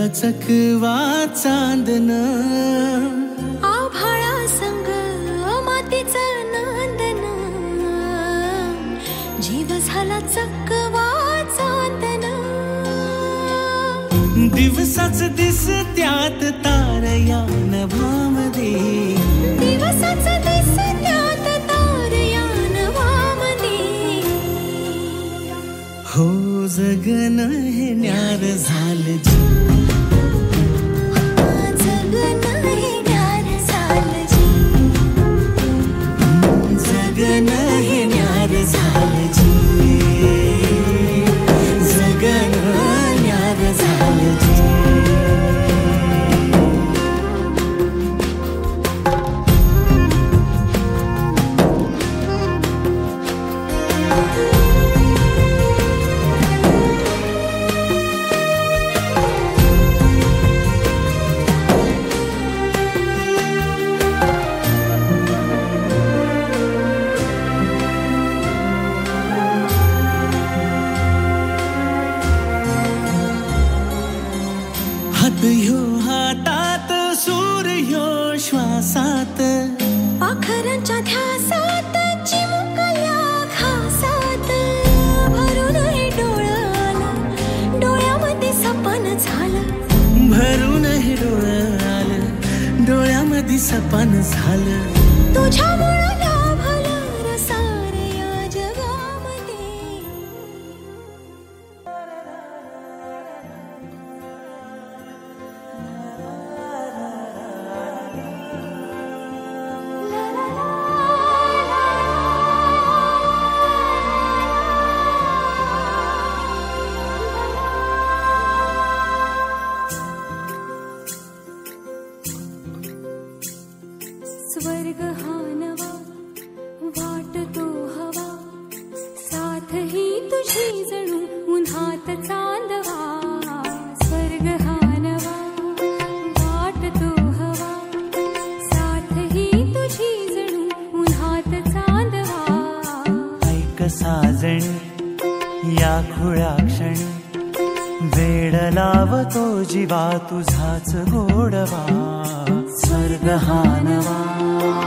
झाला चकवा चांदन, आभाळा संग मातीचं नांदन, जीव झाला चकवा चांदन. दिवसाच दिसत्यात तारया नभामध्ये, दिवसाच दिसत्यात तारया नभामध्ये. हो जगन हे न्यार झालं जी, जगन हे न्यार झालं जी, जगन हे न्यार झालं जी, जगन न्यार झालं जी. हात ह्यो हातात, सूर ह्यो श्वासात, पाखरांच्या ध्यासात, चिमुकल्या खासात. भरून हे डोळं आलं, डोळ्यामध्ये सपन झालं. भरून हे डोळं आलं, डोळ्यामध्ये सपन झालं. तुझ्यामुळं लाभलं रसार या जगामध्ये. स्वर्ग हा नवा वाटतो हवा, साथ ही तुझी जणू उन्हात चांदवा. स्वर्ग हा नवा वाटतो हवा, साथ ही तुझी जणू उन्हात चांदवा. ऐक साजणी या खुळ्या क्षणी, वेड लावतो जीवा तुझाच गोडवा. स्वर्ग हा नवा.